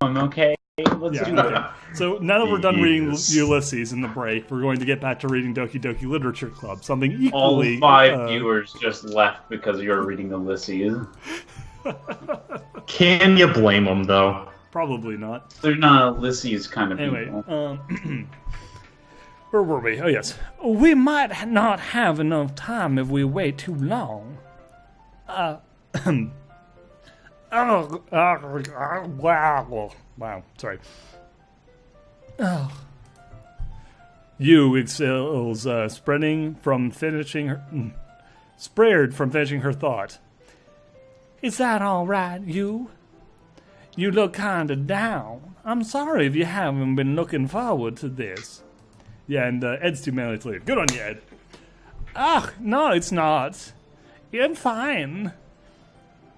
okay? Let's do it. So now that we're done reading Ulysses in the break, we're going to get back to reading Doki Doki Literature Club. Something equally... All 5 viewers just left because you're reading Ulysses. Can you blame them, though? Probably not. They're not Ulysses kind of people. Anyway, where were we? Oh, yes. We might not have enough time if we wait too long. Wow, sorry. You excels spread from finishing her thought. Is that all right, you? You look kinda down. I'm sorry if you haven't been looking forward to this. Yeah, and Ed's too manly to leave. Good on you, Ed. No, it's not. I'm fine.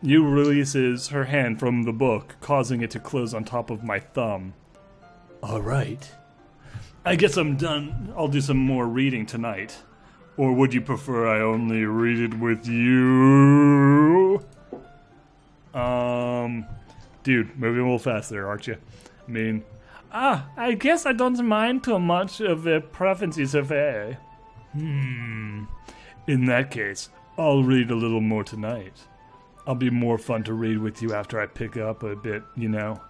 You releases her hand from the book, causing it to close on top of my thumb. All right. I guess I'm done. I'll do some more reading tonight. Or would you prefer I only read it with you? Dude, moving a little fast there, aren't you? I mean, I guess I don't mind too much of the preferences of A. In that case, I'll read a little more tonight. I'll be more fun to read with you after I pick up a bit, you know.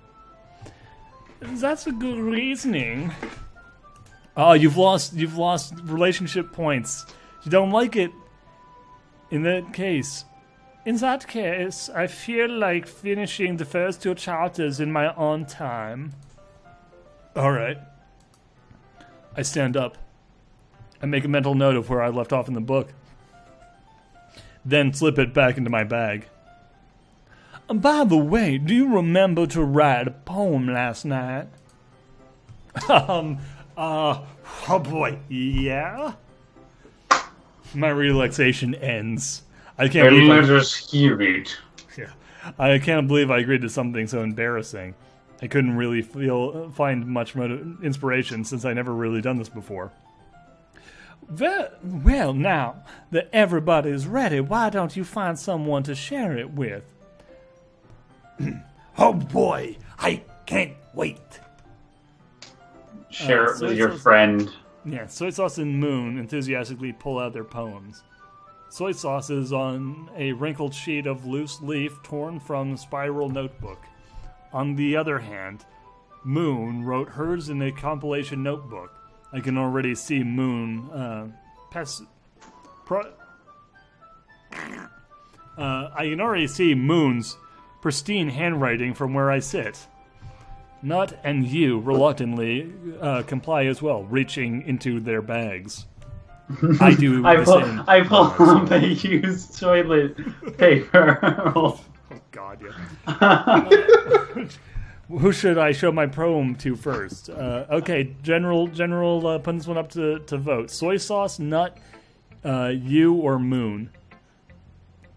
That's a good reasoning. Oh, you've lost relationship points. You don't like it. In that case, I feel like finishing the first 2 chapters in my own time. Alright. I stand up. I make a mental note of where I left off in the book. Then slip it back into my bag. By the way, do you remember to write a poem last night? Oh boy, yeah? My relaxation ends. I can't believe I can't believe I agreed to something so embarrassing. I couldn't really find much inspiration since I never really done this before. Well, now that everybody's ready, why don't you find someone to share it with? Oh boy, I can't wait. Share it with your friend. Yeah, Soy Sauce and Moon enthusiastically pull out their poems. Soy Sauce is on a wrinkled sheet of loose leaf torn from the spiral notebook. On the other hand, Moon wrote hers in a compilation notebook. I can already see Moon I can already see Moon's pristine handwriting from where I sit. Nut and you reluctantly comply as well, reaching into their bags. I do the same. I pull on the used toilet paper. Oh God, yeah. Who should I show my poem to first? Okay, General, putting this one up to vote. Soy Sauce, Nut, you, or Moon?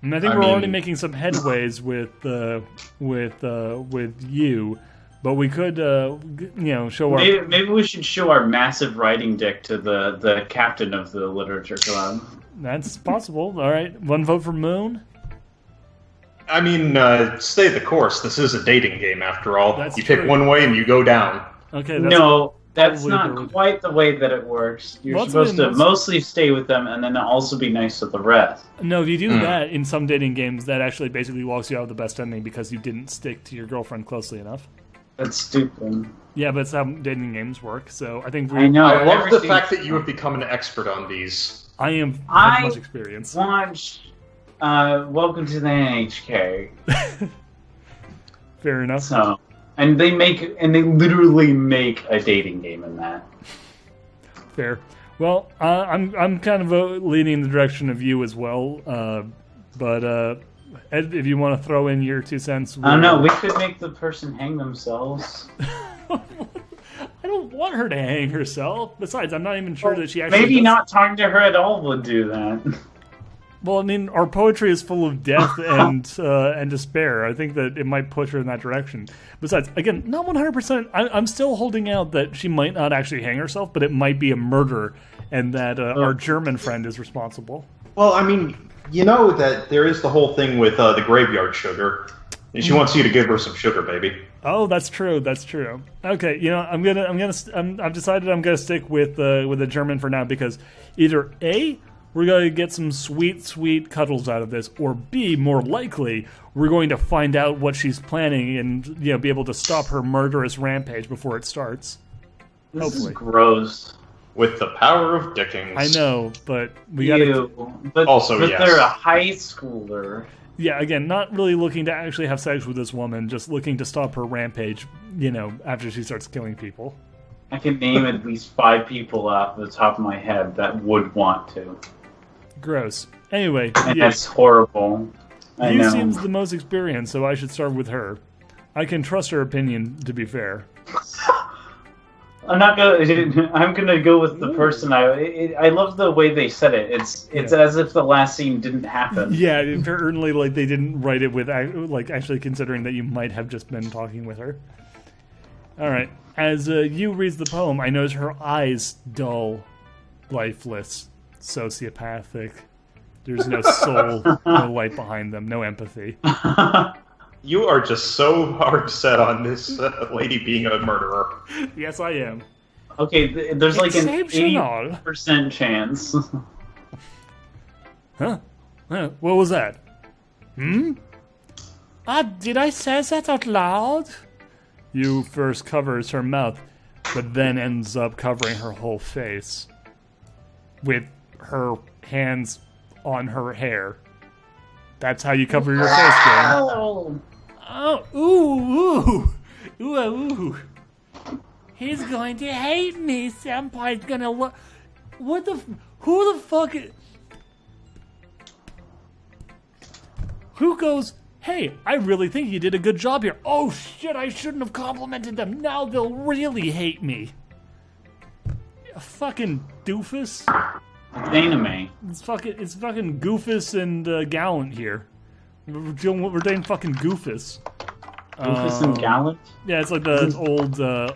And I think we're already making some headways with you, but we could, show our... Maybe we should show our massive writing deck to the captain of the literature club. That's possible. All right, 1 vote for Moon. I mean, stay the course. This is a dating game, after all. That's you true. Pick one way and you go down. Okay. That's not quite the way that it works. You're supposed to mostly stay with them and then also be nice to the rest. No, if you do that in some dating games, that actually basically walks you out of the best ending because you didn't stick to your girlfriend closely enough. That's stupid. Yeah, but it's how dating games work, so I think... I know. I love the fact that you have become an expert on these. I have much experience. Watched Welcome to the NHK. Fair enough. So, and they literally make a dating game in that. Fair. Well, I'm kind of leaning in the direction of you as well, but Ed, if you want to throw in your 2 cents... I don't know, we could make the person hang themselves. I don't want her to hang herself. Besides, I'm not even sure that she actually... Maybe not talking to her at all would do that. Well, I mean, our poetry is full of death and despair. I think that it might push her in that direction. Besides, again, not 100%. I'm still holding out that she might not actually hang herself, but it might be a murder, and that our German friend is responsible. Well, I mean, you know that there is the whole thing with the graveyard sugar. And she wants you to give her some sugar, baby. Oh, that's true. That's true. Okay, you know, I've decided I'm gonna stick with the German for now because either A, we're gonna get some sweet cuddles out of this, or B, more likely, we're going to find out what she's planning and, you know, be able to stop her murderous rampage before it starts. This is gross. With the power of dickings. I know, but we gotta. But yes. they're a high schooler. Yeah, again, not really looking to actually have sex with this woman, just looking to stop her rampage, you know, after she starts killing people. I can name at least 5 people off the top of my head that would want to. Gross. Anyway, and that's horrible. I know. You seems the most experienced, so I should start with her. I can trust her opinion, to be fair. I'm gonna go with the person. I love the way they said it. It's as if the last scene didn't happen. Yeah, apparently, like they didn't write it with like actually considering that you might have just been talking with her. All right, as you reads the poem, I notice her eyes dull, lifeless, sociopathic. There's no soul, no light behind them, no empathy. You are just so hard set on this lady being a murderer. Yes, I am. Okay, there's like an 80% chance. Huh? What was that? Did I say that out loud? You first covers her mouth, but then ends up covering her whole face. With her hands on her hair. That's how you cover your face, Jane. Oh, ooh. He's going to hate me. Senpai's gonna look. Who the fuck? Who goes, hey, I really think you did a good job here. Oh shit, I shouldn't have complimented them. Now they'll really hate me. A fucking doofus. It's anime. It's fucking Goofus and Gallant here. We're doing fucking Goofus. Goofus and Gallant? Yeah, it's like the old things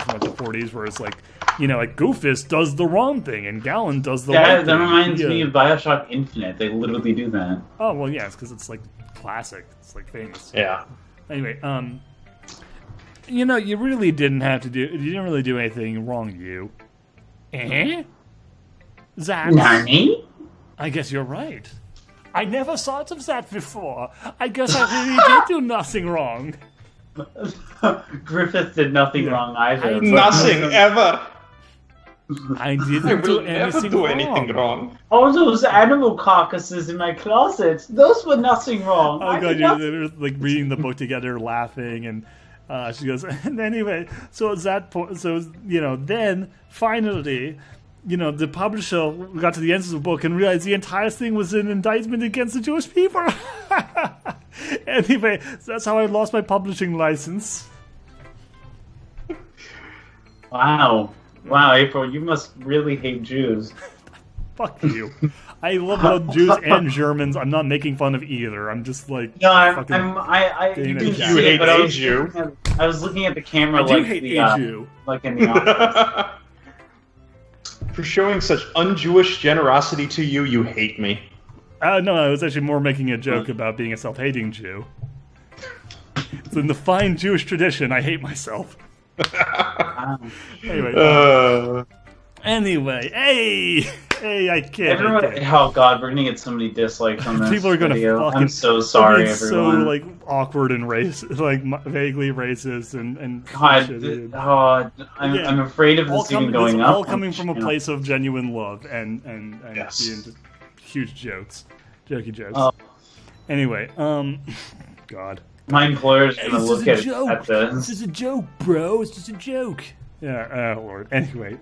from like the 40s where it's like, you know, like Goofus does the wrong thing and Gallant does the right thing. That reminds me of Bioshock Infinite. They literally do that. Oh, well, yeah, it's because it's like classic. It's like famous. Yeah. Anyway, you know, you really didn't have to you didn't really do anything wrong, you. That? Nani? I guess you're right. I never thought of that before. I guess I really did do nothing wrong. Griffith did nothing wrong either. Nothing ever. I didn't do anything wrong. All those animal carcasses in my closet, those were nothing wrong. Oh god, you're like reading the book together, laughing, and she goes, and anyway, so at that point, so, you know, then, finally, you know, the publisher got to the end of the book and realized the entire thing was an indictment against the Jewish people. Anyway, so that's how I lost my publishing license. Wow, April, you must really hate Jews. Fuck you. I love both Jews and Germans. I'm not making fun of either. I'm just like... No, you can see it, but I was looking at the camera like like in the office. For showing such un-Jewish generosity to you, you hate me. No, I was actually more making a joke about being a self-hating Jew. So in the fine Jewish tradition, I hate myself. Anyway, hey, I can't. Oh god, we're gonna get so many dislikes on this. People are gonna video. fucking. I'm so sorry, everyone. So like awkward and racist, like vaguely racist and. God, I'm afraid of this even going up. All coming from a place of genuine love and being just huge jokey jokes. Anyway, God. My employer's gonna look at this. This is a joke, bro. It's just a joke. Yeah, Lord. Anyway.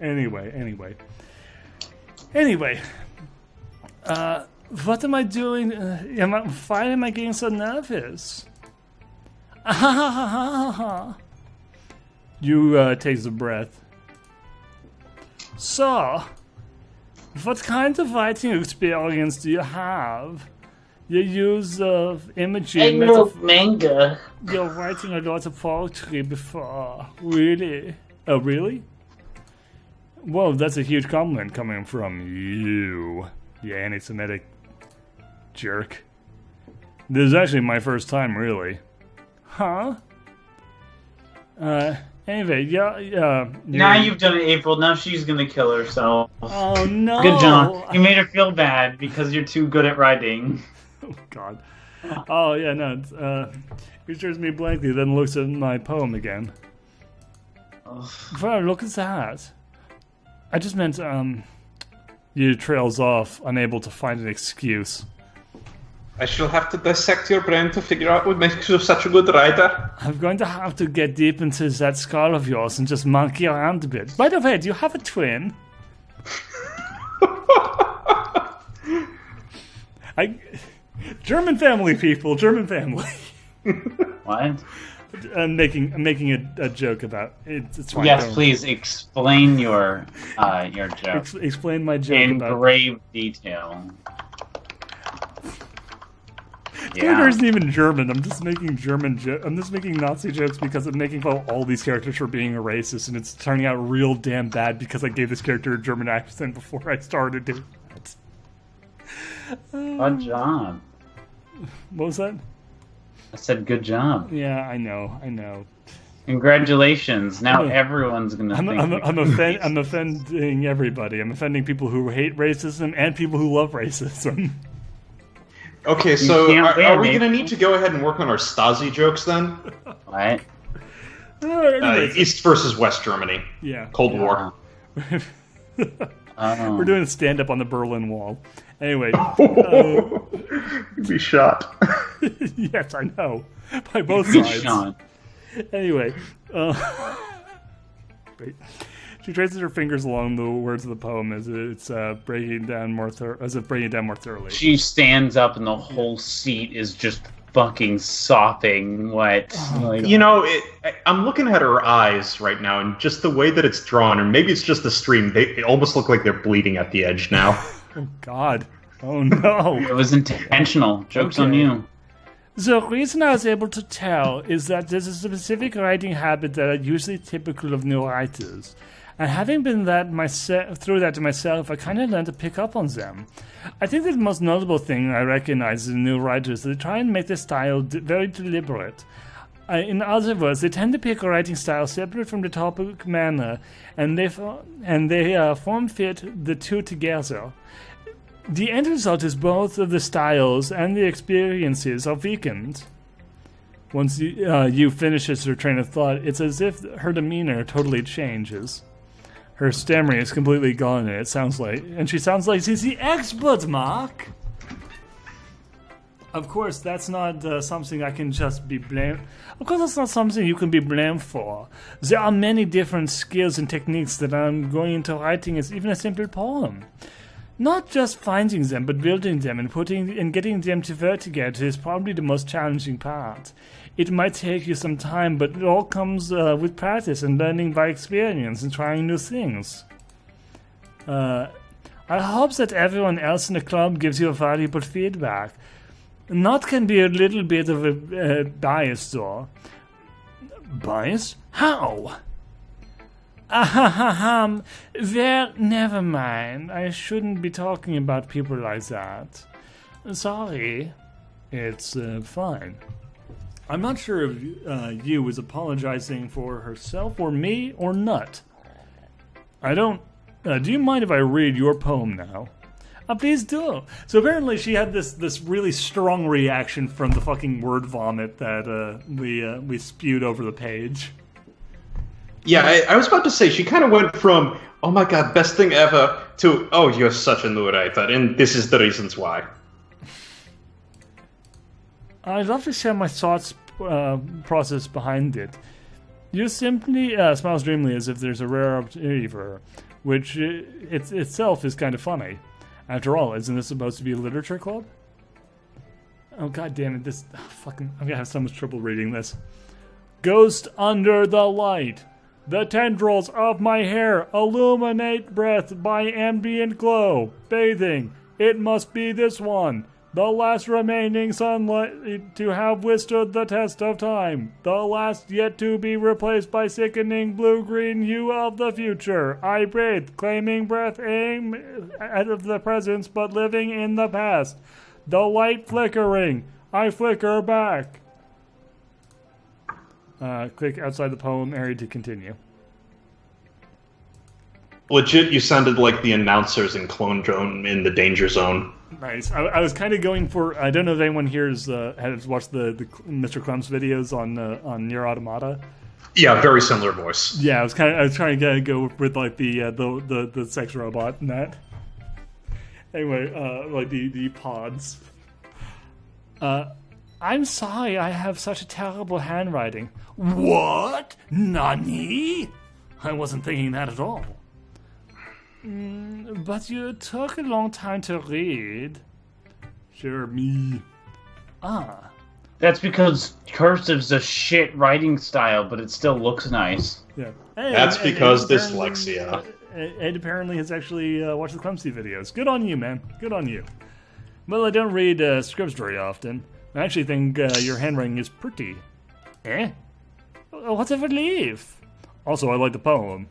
What am I doing? Why am I getting so nervous? You take a breath. So, what kind of writing experience do you have? You use imaging. I love manga. You're writing a lot of poetry before. Really? Oh, really? Whoa, that's a huge compliment coming from you anti-Semitic jerk. This is actually my first time, really. Huh? Anyway, yeah. Now you've done it, April. Now she's gonna kill herself. Oh no! Good job. You made her feel bad because you're too good at writing. Oh God. Oh yeah, no. He stares me blankly, then looks at my poem again. Wow, look at that. I just meant, you trails off, unable to find an excuse. I shall have to dissect your brain to figure out what makes you such a good writer. I'm going to have to get deep into that skull of yours and just monkey around a bit. By the way, do you have a twin? German family, people. German family. What? I'm making a joke about it. It's fine. Yes, please explain your joke Explain my joke in about grave detail. Glitter isn't even German. I'm just making I'm just making Nazi jokes because I'm making fun of all these characters for being a racist, and it's turning out real damn bad because I gave this character a German accent before I started doing that. Good job. What was that? I said good job. Yeah, I know. Congratulations. Now everyone's gonna think I'm offending everybody. I'm offending people who hate racism and people who love racism. Okay, so are we going to need to go ahead and work on our Stasi jokes then? What? East versus West Germany. Yeah. Cold War. We're doing a stand-up on the Berlin Wall. Anyway. You'd be shot. Yes, I know. By both sides. Shot. Anyway. Wait. She traces her fingers along the words of the poem as it's breaking down more thoroughly. She stands up and the whole seat is just fucking sopping wet. You know, I'm looking at her eyes right now, and just the way that it's drawn, and maybe it's just the stream, they almost look like they're bleeding at the edge now. Oh, God. Oh, no. It was intentional. Joke's on you. The reason I was able to tell is that there's a specific writing habit that are usually typical of new writers. And having been through that to myself, I kind of learned to pick up on them. I think that the most notable thing I recognize in new writers is they try and make their style very deliberate. In other words, they tend to pick a writing style separate from the topic manner, and they form fit the two together. The end result is both of the styles and the experiences are weakened. Once you finishes her train of thought, it's as if her demeanor totally changes. Her stammering is completely gone, and she sounds like she's the expert, Mark. Of course, that's not something I can just be blamed. Of course, that's not something you can be blamed for. There are many different skills and techniques that I'm going into writing as even a simple poem. Not just finding them, but building them and getting them to work together is probably the most challenging part. It might take you some time, but it all comes with practice and learning by experience and trying new things. I hope that everyone else in the club gives you valuable feedback. Not can be a little bit of a bias, though. Bias? How? Well, never mind. I shouldn't be talking about people like that. Sorry. It's fine. I'm not sure if you is apologizing for herself or me or not. I don't... do you mind if I read your poem now? Please do. So apparently she had this really strong reaction from the fucking word vomit that we spewed over the page. Yeah, I was about to say, she kind of went from, oh my god, best thing ever, to, oh, you're such a new writer, and this is the reasons why. I'd love to share my thoughts process behind it. You simply smiles dreamily as if there's a rare opportunity for her, which itself is kind of funny. After all, isn't this supposed to be a literature club? Oh god damn it, I'm gonna have so much trouble reading this. Ghost under the light. The tendrils of my hair illuminate breath by ambient glow. Bathing. It must be this one. The last remaining sunlight to have withstood the test of time. The last yet to be replaced by sickening blue-green hue of the future. I breathe, claiming breath aim out of the presence, but living in the past. The light flickering. I flicker back. Click outside the poem area to continue. Legit, you sounded like the announcers in Clone Drone in the Danger Zone. Nice. I was kind of going for. I don't know if anyone here has watched the Mr. Crumbs videos on Nier Automata. Yeah, very similar voice. Yeah, I was trying to go with like the sex robot and that. Anyway, like the pods. I'm sorry, I have such a terrible handwriting. What? Nani? I wasn't thinking that at all. But you took a long time to read. Sure, me. Ah. That's because cursive's a shit writing style, but it still looks nice. Yeah. That's because dyslexia. Ed apparently has actually watched the Clumsy videos. Good on you, man. Good on you. Well, I don't read scripts very often. I actually think your handwriting is pretty. Eh? What a relief. Also, I like the poem.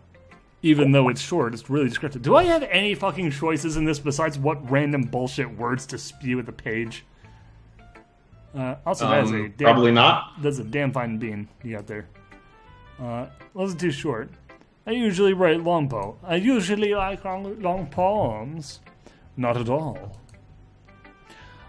Even though it's short, it's really descriptive. Do I have any fucking choices in this besides what random bullshit words to spew at the page? Also, probably not. That's a damn fine bean you got there. Wasn't too short. I usually write long poems. I usually like long poems. Not at all.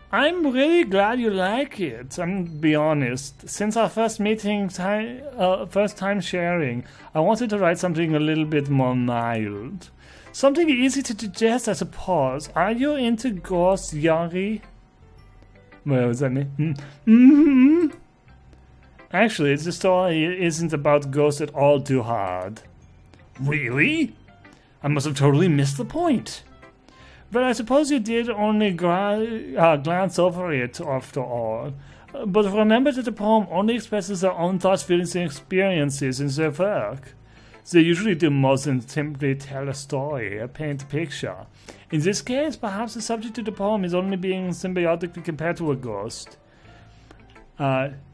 I'm really glad you like it. I'm gonna be honest. Since our first meeting, first time sharing, I wanted to write something a little bit more mild. Something easy to digest, I suppose. Are you into ghost Yari? What does that mean? Mm-hmm. Actually, the story isn't about ghosts at all, Duhad. Really? I must have totally missed the point. But I suppose you did only glance over it after all. But remember that the poem only expresses their own thoughts, feelings, and experiences in their work. They usually do more than simply tell a story or paint a picture. In this case, perhaps the subject of the poem is only being symbiotically compared to a ghost.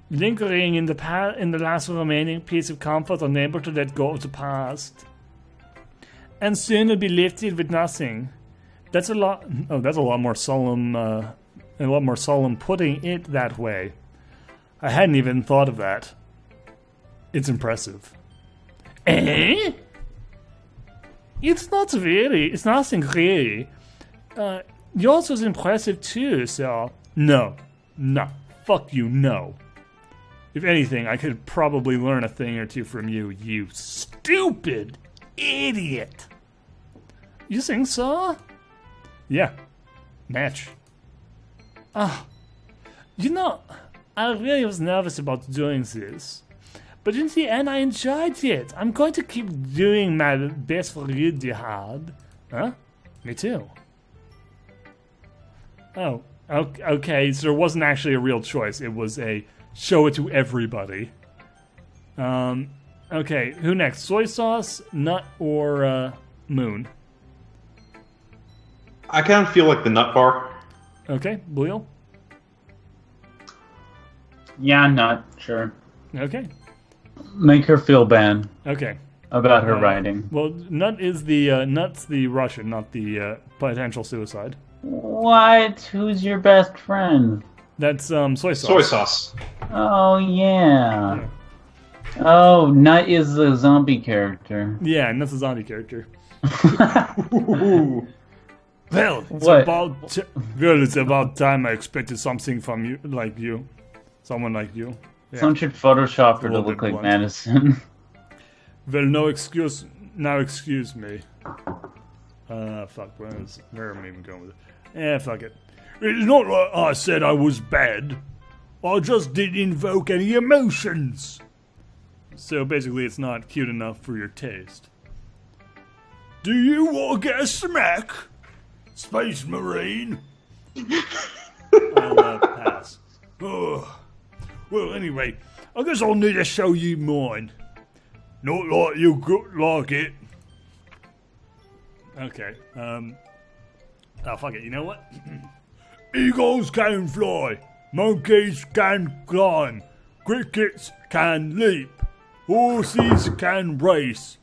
Lingering in the last remaining piece of comfort, unable to let go of the past. And soon it'll be lifted with nothing. That's a lot. Oh, that's a lot more solemn. A lot more solemn putting it that way. I hadn't even thought of that. It's impressive. Eh? It's not really. It's nothing really. Yours was impressive too. So no, fuck you, no. If anything, I could probably learn a thing or two from you. You stupid idiot. You think so? Yeah. Match. You know, I really was nervous about doing this. But in the end, I enjoyed it. I'm going to keep doing my best for you, Duhad. Huh? Me too. Oh, okay, so there wasn't actually a real choice. It was a show it to everybody. Okay, who next? Soy sauce, nut, or moon? I kind of feel like the nut bar. Okay, Bleel? Yeah, nut, sure. Okay. Make her feel bad. Okay. About her writing. Well, nut is nut's the Russian, not the potential suicide. What? Who's your best friend? That's soy sauce. Soy sauce. Oh, yeah. Oh, Nut is the zombie character. Yeah, and that's a zombie character. Well, it's about time I expected something from you, like you. Someone like you. Yeah. Someone should Photoshop her to look like blunt. Madison. Well, now excuse me. Fuck, where am I even going with it? Fuck it. It's not like I said I was bad. I just didn't invoke any emotions. So basically, it's not cute enough for your taste. Do you want to get a smack? Space Marine? I'll pass. Oh. Well, anyway, I guess I'll need to show you mine. Not like you could like it. Okay, oh, fuck it, you know what? Eagles can fly, monkeys can climb, crickets can leap, horses can race,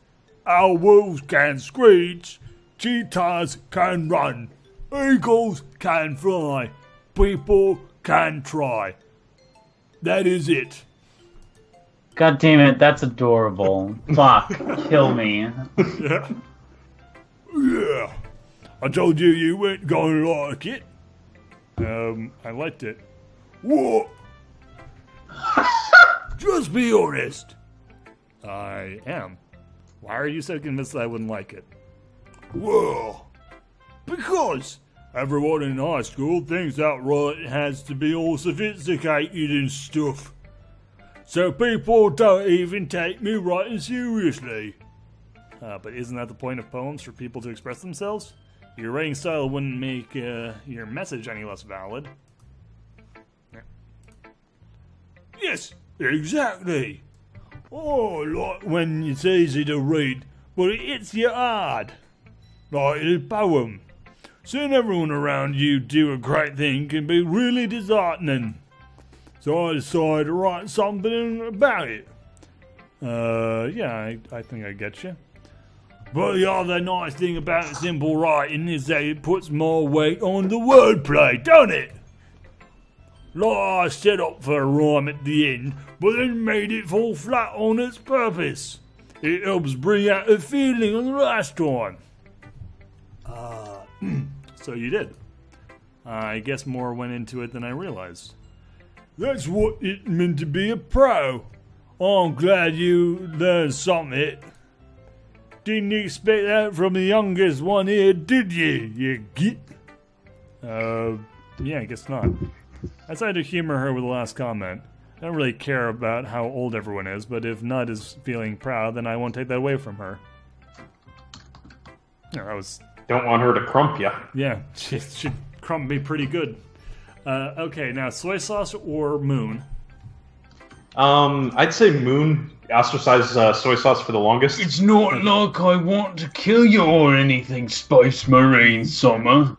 owls can screech, cheetahs can run, eagles can fly, people can try. That is it. God damn it, that's adorable. Fuck, kill me. Yeah. Yeah. I told you you weren't gonna like it. I liked it. What? Just be honest. I am. Why are you so convinced that I wouldn't like it? Well, because everyone in high school thinks that Ryan has to be all sophisticated and stuff. So people don't even take me writing seriously. But isn't that the point of poems, for people to express themselves? Your writing style wouldn't make your message any less valid. Yeah. Yes, exactly. Oh, like when it's easy to read, but it hits you hard. Like a poem. Seeing everyone around you do a great thing can be really disheartening. So I decided to write something about it. Yeah, I think I get you. But the other nice thing about simple writing is that it puts more weight on the wordplay, don't it? Like I set up for a rhyme at the end, but then made it fall flat on its purpose. It helps bring out the feeling of the last time. So you did. I guess more went into it than I realized. That's what it meant to be a pro. I'm glad you learned something. Didn't expect that from the youngest one here, did you, you git? Yeah, I guess not. I decided to humor her with the last comment. I don't really care about how old everyone is, but if Nud is feeling proud, then I won't take that away from her. Yeah, Don't want her to crump ya. Yeah, she should crumb me pretty good. Okay, now soy sauce or moon? I'd say Moon ostracized soy sauce for the longest. It's not like I want to kill you or anything, Space Marine Summer.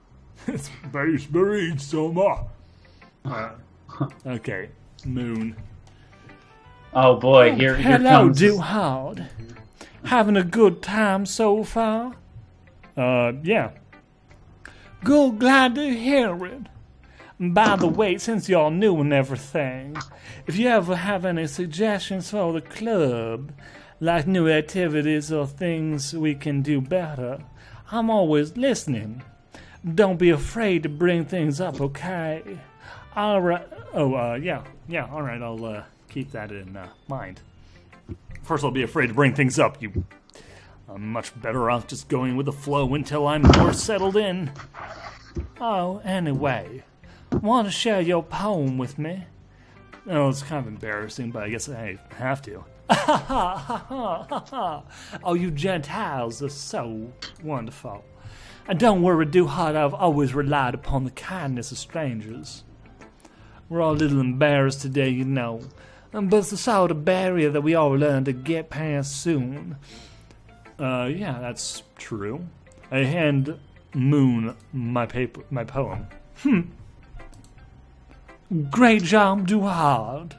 Space Marine Summer. Okay, Moon. Oh boy, here comes... Hello, Duhad. Having a good time so far? Yeah. Good, glad to hear it. By the way, since y'all new and everything, if you ever have any suggestions for the club, like new activities or things we can do better, I'm always listening. Don't be afraid to bring things up, okay? Alright. Yeah, alright, I'll keep that in mind. First, I'll be afraid to bring things up. I'm much better off just going with the flow until I'm more settled in. Oh, anyway, want to share your poem with me? Oh, it's kind of embarrassing, but I guess I have to. Oh, you Gentiles are so wonderful. And don't worry, Duhad, I've always relied upon the kindness of strangers. We're all a little embarrassed today, you know, but it's the sort of barrier that we all learn to get past soon. Yeah, that's true. I hand Moon my poem. Great job, Duhad.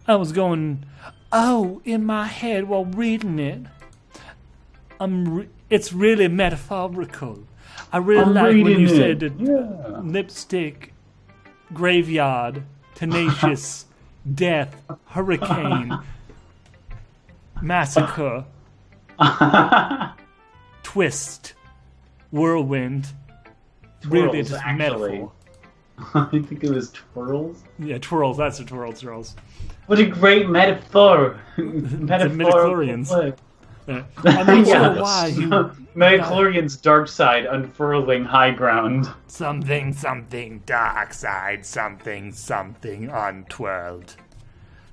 I was going, in my head while reading it. It's really metaphorical. I really like when you said lipstick, graveyard, tenacious, death, hurricane, massacre, twist, whirlwind. Really just metaphor. I think it was twirls. Yeah, twirls. That's a twirls. What a great metaphor! Midichlorians. I'm not sure why you... Midichlorians' dark side unfurling high ground. Something dark side, something untwirled.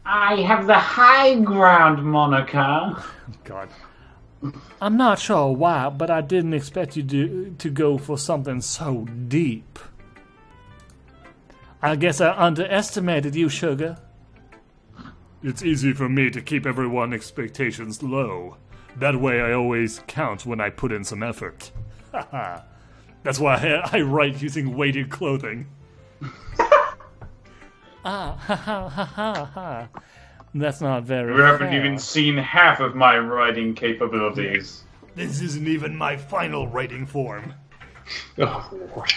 I have the high ground, Monica. God. I'm not sure why, but I didn't expect you to go for something so deep. I guess I underestimated you, sugar. It's easy for me to keep everyone's expectations low. That way I always count when I put in some effort. That's why I write using weighted clothing. That's not very You haven't fair. even seen half of my writing capabilities. This isn't even my final writing form. Oh, Lord.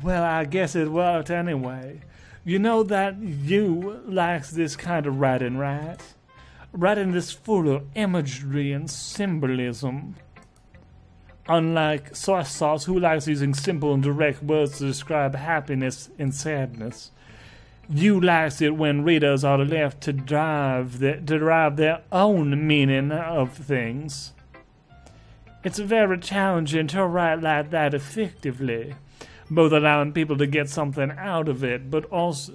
Well, I guess it worked anyway. You know that you likes this kind of writing, right? Writing this full of imagery and symbolism. Unlike soy sauce, who likes using simple and direct words to describe happiness and sadness. You likes it when readers are left to derive their own meaning of things. It's very challenging to write like that effectively, both allowing people to get something out of it, but also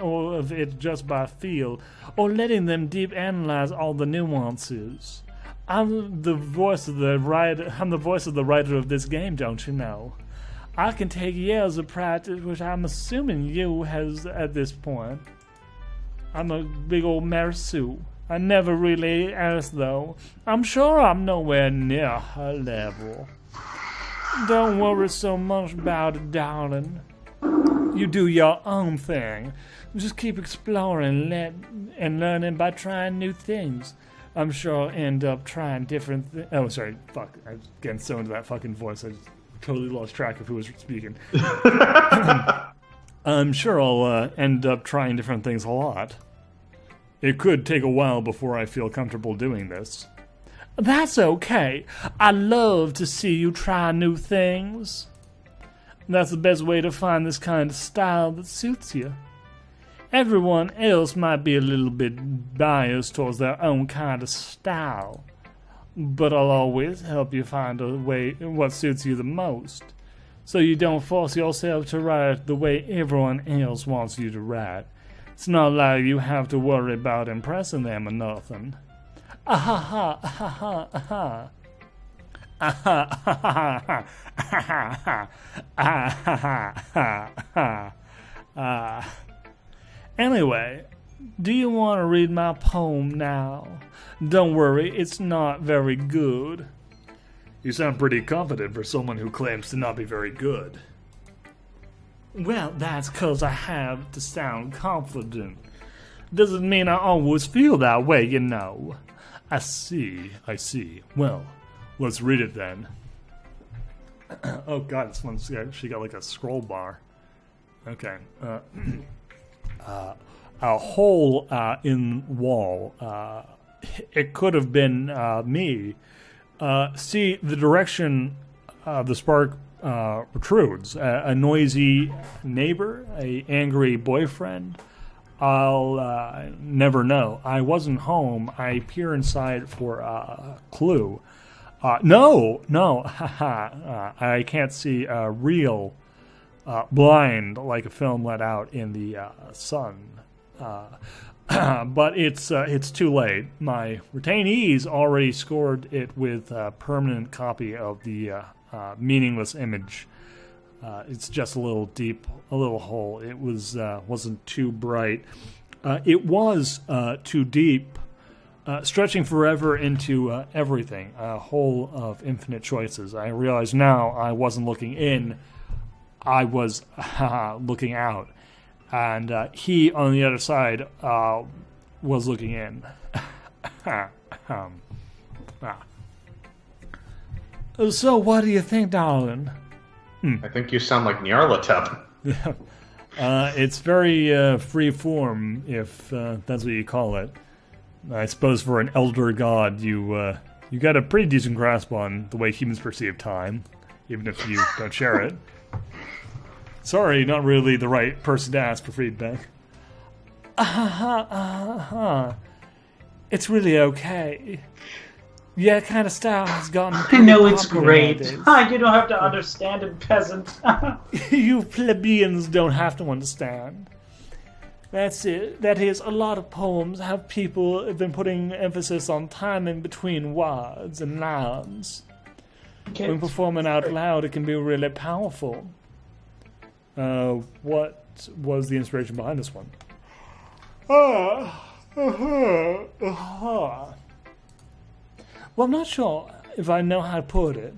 or of it just by feel, or letting them deep analyze all the nuances. I'm the voice of the writer of this game, don't you know? I can take years of practice, which I'm assuming you has at this point. I'm a big old Marisu. I never really asked, though. I'm sure I'm nowhere near her level. Don't worry so much about it, darling. You do your own thing. Just keep exploring and learning by trying new things. I'm sure I'll end up trying different things. Oh, sorry. Fuck. I was getting so into that fucking voice. I just totally lost track of who was speaking. I'm sure I'll end up trying different things a lot. It could take a while before I feel comfortable doing this. That's okay. I love to see you try new things. That's the best way to find this kind of style that suits you. Everyone else might be a little bit biased towards their own kind of style, but I'll always help you find a way what suits you the most, so you don't force yourself to write the way everyone else wants you to write. It's not like you have to worry about impressing them or nothing. Ah-ha-ha, ah-ha-ha, ah-ha. Ah-ha-ha-ha-ha, ah-ha-ha-ha, ah-ha-ha-ha-ha, ah. Anyway, do you want to read my poem now? Don't worry, it's not very good. You sound pretty confident for someone who claims to not be very good. Well, that's 'cause I have to sound confident. Doesn't mean I always feel that way, you know. I see. Well, let's read it then. Oh god, this one's actually got like a scroll bar. Okay. A hole in wall. It could have been me. See the direction the spark protrudes. A noisy neighbor, a angry boyfriend. I'll never know. I wasn't home. I peer inside for a clue. No, I can't see real. Blind, like a film let out in the sun. But it's too late. My retainees already scored it with a permanent copy of the meaningless image. It's just a little deep, a little hole. It wasn't too bright. It was too deep, stretching forever into everything. A hole of infinite choices. I realize now I wasn't looking in. I was looking out, and he on the other side was looking in. So what do you think, darling? I think you sound like Nyarlathotep. It's very free form, if that's what you call it. I suppose for an elder god, you got a pretty decent grasp on the way humans perceive time, even if you don't share it. Sorry, not really the right person to ask for feedback. It's really okay. Yeah, kind of style has gotten. I know it's great. You don't have to understand it, peasant. You plebeians don't have to understand. That's it. That is, a lot of poems have been putting emphasis on time in between words and lines. When performing out loud, it can be really powerful. What was the inspiration behind this one? Well, I'm not sure if I know how to put it.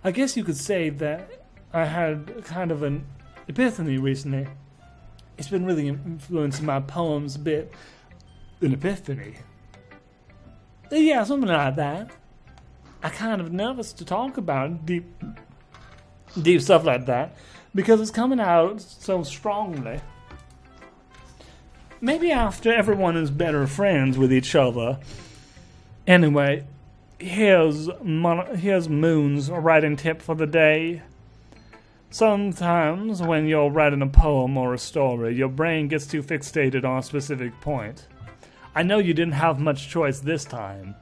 I guess you could say that I had kind of an epiphany recently. It's been really influencing my poems a bit. An epiphany? Yeah, something like that. I'm kind of nervous to talk about deep stuff like that because it's coming out so strongly. maybe after everyone is better friends with each other. Anyway, here's Moon's writing tip for the day. Sometimes when you're writing a poem or a story, your brain gets too fixated on a specific point. I know you didn't have much choice this time,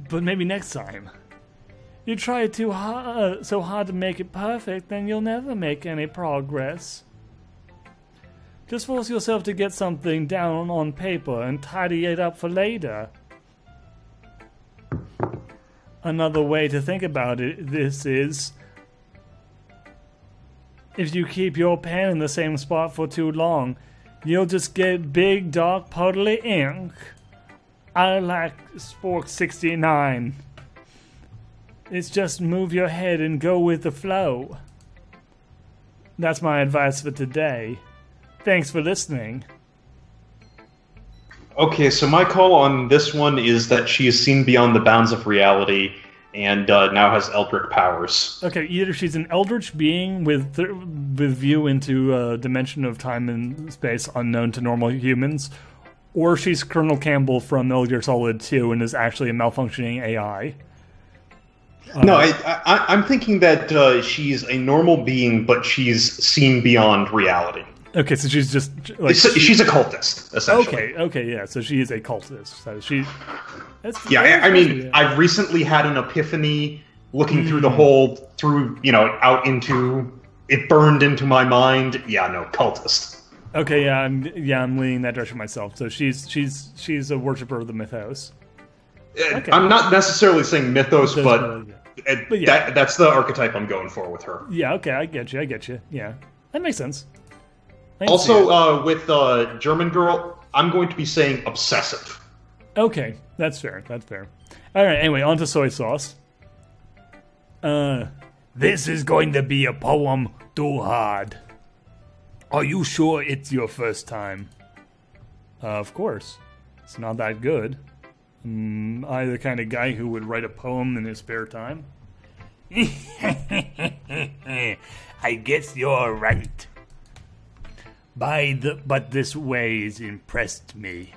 but maybe next time. You try so hard to make it perfect, then you'll never make any progress. Just force yourself to get something down on paper and tidy it up for later. Another way to think about this is, if you keep your pen in the same spot for too long, you'll just get big, dark, puddly ink. I like Spork 69. It's just move your head and go with the flow. That's my advice for today. Thanks for listening. Okay, so my call on this one is that she has seen beyond the bounds of reality and now has eldritch powers. Okay, either she's an eldritch being with view into a dimension of time and space unknown to normal humans, or she's Colonel Campbell from Metal Gear Solid 2 and is actually a malfunctioning AI. No, I'm thinking that she's a normal being, but she's seen beyond reality. Okay, so she's just like she's a cultist, essentially. Okay, yeah. So she is a cultist. So she. I mean, I've recently had an epiphany looking through the hole, out into it, burned into my mind. Yeah, no, cultist. Okay, I'm leaning that direction myself. So she's a worshiper of the mythos. Okay. I'm not necessarily saying mythos, but yeah. That's the archetype I'm going for with her. Yeah. Okay, I get you. Yeah, that makes sense. Also, with German girl, I'm going to be saying obsessive. Okay, that's fair. All right. Anyway, on to soy sauce. This is going to be a poem, Duhad. Are you sure it's your first time? Of course. It's not that good. I'm the kind of guy who would write a poem in his spare time. I guess you're right. But this ways impressed me.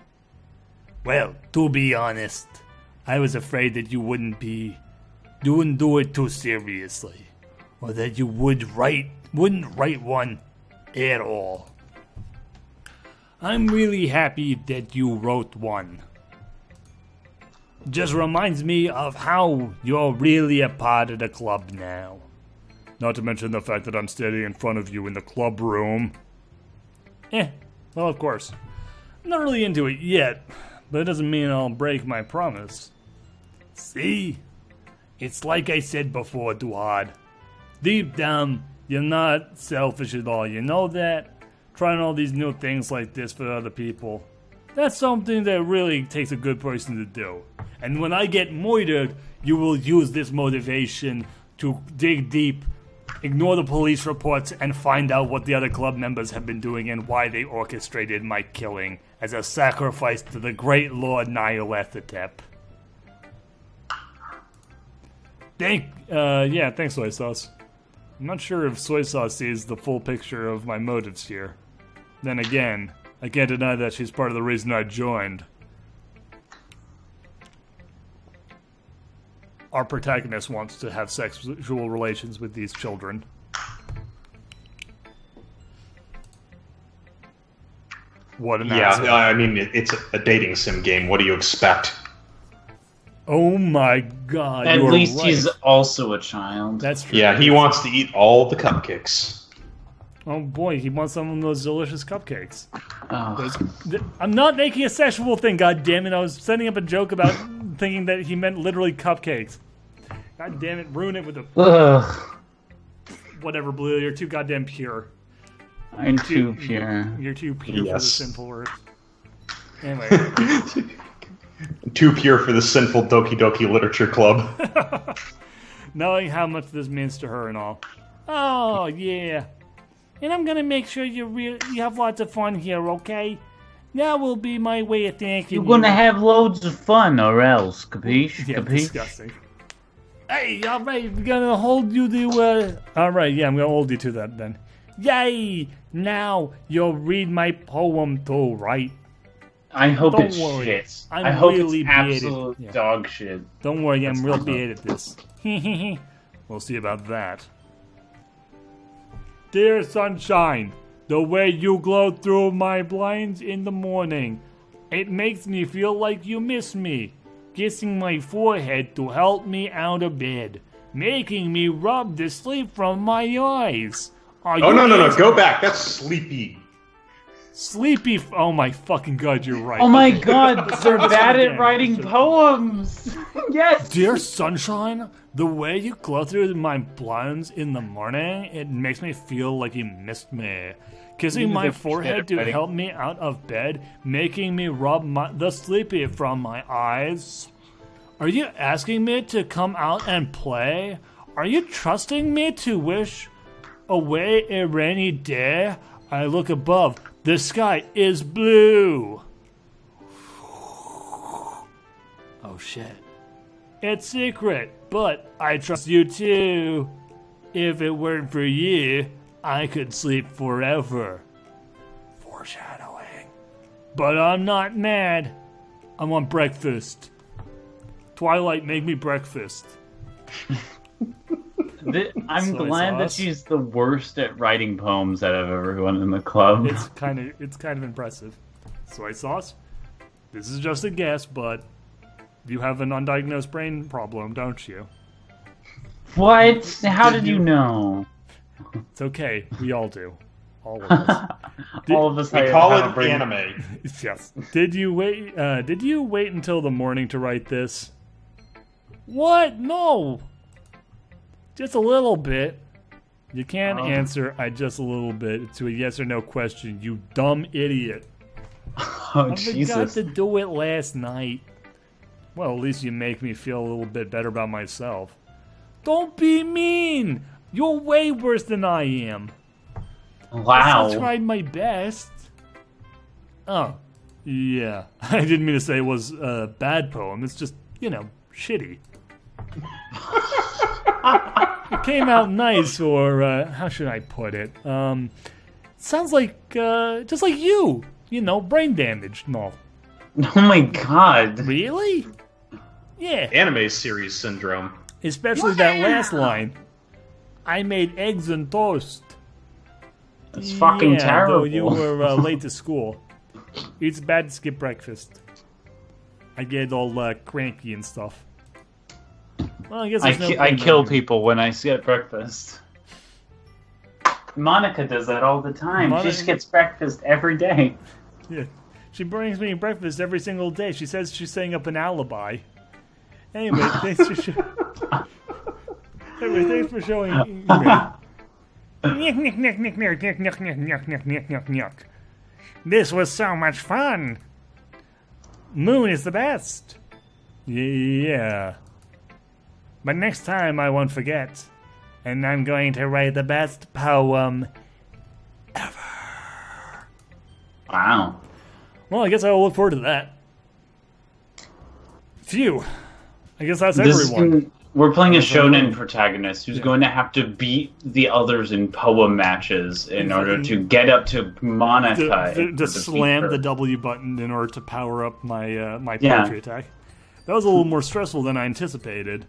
Well, to be honest, I was afraid that you wouldn't do it too seriously, or that you wouldn't write one at all. I'm really happy that you wrote one. Just reminds me of how you're really a part of the club now. Not to mention the fact that I'm standing in front of you in the club room. Well, of course. I'm not really into it yet, but it doesn't mean I'll break my promise. See? It's like I said before, Duhad. Deep down, you're not selfish at all. You know that? Trying all these new things like this for other people. That's something that really takes a good person to do. And when I get moitered, you will use this motivation to dig deep, ignore the police reports, and find out what the other club members have been doing and why they orchestrated my killing as a sacrifice to the great Lord Nyarlathotep. Thanks, Soy Sauce. I'm not sure if Soy Sauce sees the full picture of my motives here. Then again, I can't deny that she's part of the reason I joined. Our protagonist wants to have sexual relations with these children. What an asshole. Yeah, I mean, it's a dating sim game. What do you expect? Oh my god. At least he's also a child. That's true. Yeah, he wants to eat all the cupcakes. Oh boy, he wants some of those delicious cupcakes. Oh. I'm not making a sexual thing, god damn it. I was setting up a joke about thinking that he meant literally cupcakes. God damn it, ruin it with a... Ugh. Whatever, Blue, you're too goddamn pure. I'm too pure. You're too pure for the sinful word. Anyway. Too pure for the sinful Doki Doki Literature Club. Knowing how much this means to her and all. Oh, yeah. And I'm gonna make sure you have lots of fun here, okay? That will be my way of thanking you. You're gonna have loads of fun, or else, capiche? Yeah, capiche? disgusting. Hey, alright, we're gonna hold you to, alright, yeah, I'm gonna hold you to that then. Yay! Now you'll read my poem too, right? I hope Don't it's worry. shit. I'm I hope really it's bad at- absolute yeah. dog shit. Don't worry, I'm real fine. bad at this. We'll see about that. Dear sunshine, the way you glow through my blinds in the morning, it makes me feel like you miss me. Kissing my forehead to help me out of bed, making me rub the sleep from my eyes. Are Oh, you no. Go back. That's sleepy. Sleepy. Oh my fucking god, you're right. Oh my Okay. god, they're this bad again. at writing poems! Yes! Dear sunshine, the way you glow through my blinds in the morning, it makes me feel like you missed me. Kissing my forehead to help me out of bed, making me rub the sleepy from my eyes. Are you asking me to come out and play? Are you trusting me to wish away a rainy day? I look above. The sky is blue. Oh shit. It's secret, but I trust you too. If it weren't for you, I could sleep forever. Foreshadowing. But I'm not mad. I want breakfast. Twilight, make me breakfast. I'm Soy glad that sauce. she's the worst at writing poems that I've ever won in the club. It's kind of impressive. Soy sauce? This is just a guess, but you have an undiagnosed brain problem, don't you? What? How did you know? It's okay. We all do. All of us. All of us We have call a it brain- anime. Yes. Did you wait until the morning to write this? What? No. Just a little bit. You can't answer just a little bit to a yes or no question, you dumb idiot. Oh, I forgot Jesus. to do it last night. Well, at least you make me feel a little bit better about myself. Don't be mean! You're way worse than I am. I Wow. tried my best. Oh, yeah. I didn't mean to say it was a bad poem. It's just, shitty. It came out nice, or how should I put it? Sounds like just like you. Brain damage. No. Oh my god. Really? Yeah. Anime series syndrome. Especially that last line. I made eggs and toast. It's fucking terrible. Though you were late to school. It's bad to skip breakfast. I get all cranky and stuff. Well, I guess there's no I point kill in- people when I skip breakfast. Monica does that all the time. She skips breakfast every day. Yeah. She brings me breakfast every single day. She says she's setting up an alibi. Anyway, thanks for showing. This was so much fun. Moon is the best. Yeah. But next time I won't forget. And I'm going to write the best poem. Wow. Well, I guess I'll look forward to that. Phew. I guess that's This everyone. we're playing a shonen protagonist who's going to have to beat the others in poem matches in order to get up to Monica. To slam the W button in order to power up my my Yeah. poetry attack. That was a little more stressful than I anticipated.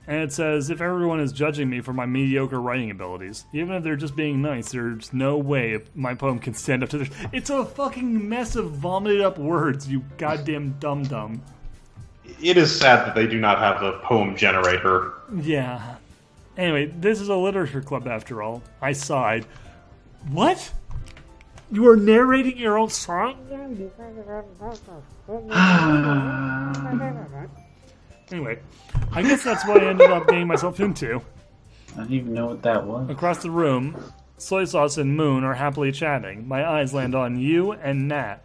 And it says, if everyone is judging me for my mediocre writing abilities, even if they're just being nice, there's no way my poem can stand up to this. It's a fucking mess of vomited up words, you goddamn dum-dum. It is sad that they do not have a poem generator. Yeah. Anyway, this is a literature club after all. I sighed. What? You are narrating your own song? Anyway, I guess that's what I ended up getting myself into. I don't even know what that was. Across the room, Soy Sauce and Moon are happily chatting. My eyes land on you and Nut.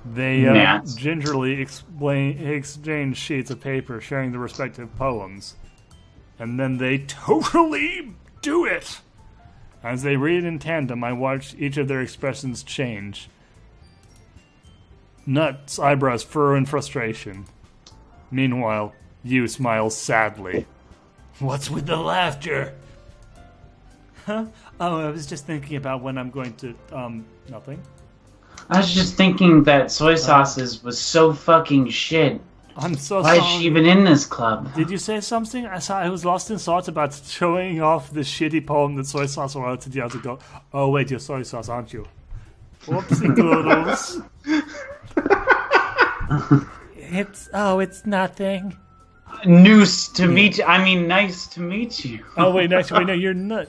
They Gnats. gingerly exchange sheets of paper, sharing their respective poems. And then they totally do it! As they read in tandem, I watch each of their expressions change. Nut's eyebrows furrow in frustration. Meanwhile, you smiles sadly. What's with the laughter? Huh? Oh, I was just thinking about when I'm going to, nothing. I was just thinking that soy sauces was so fucking shit. I'm so Why sorry. is she even in this club? Did you say something? I was lost in thoughts about showing off the shitty poem that soy sauce wrote to the other go. Oh wait, you're soy sauce, aren't you? Whoopsie doodles. It's nothing. Nice to meet you. Oh wait, actually, no, you're not.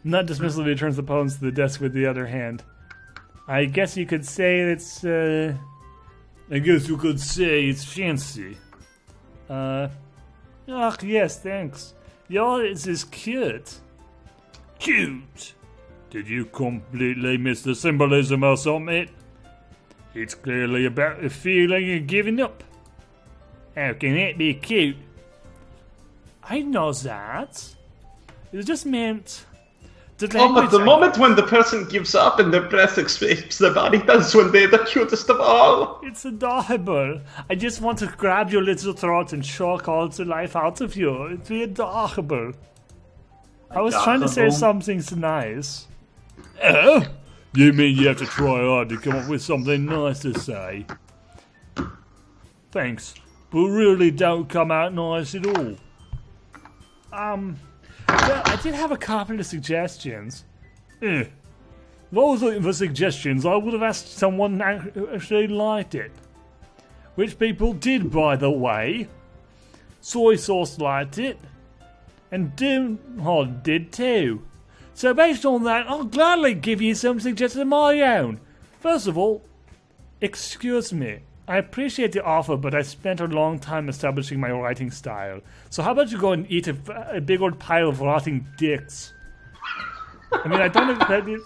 Not dismissively returns the poems to the desk with the other hand. I guess you could say it's. I guess you could say it's fancy. Yes, thanks. Yours is cute. Cute. Did you completely miss the symbolism or something? It's clearly about a feeling of giving up. How can it be cute? I know that. It just meant. But the moment when the person gives up and their breath escapes their body, that's when they're the cutest of all. It's adorable. I just want to grab your little throat and shock all the life out of you. It's adorable. I was trying to say something nice. Oh? You mean you have to try hard to come up with something nice to say? Thanks. But really don't come out nice at all. Well, I did have a couple of suggestions. If I was looking for suggestions, I would have asked someone who actually liked it. Which people did, by the way. Soy sauce liked it. And Duhad did too. So based on that, I'll gladly give you some suggestions of my own. First of all, excuse me. I appreciate the offer, but I spent a long time establishing my writing style. So how about you go and eat a big old pile of rotting dicks? I mean, I don't expect you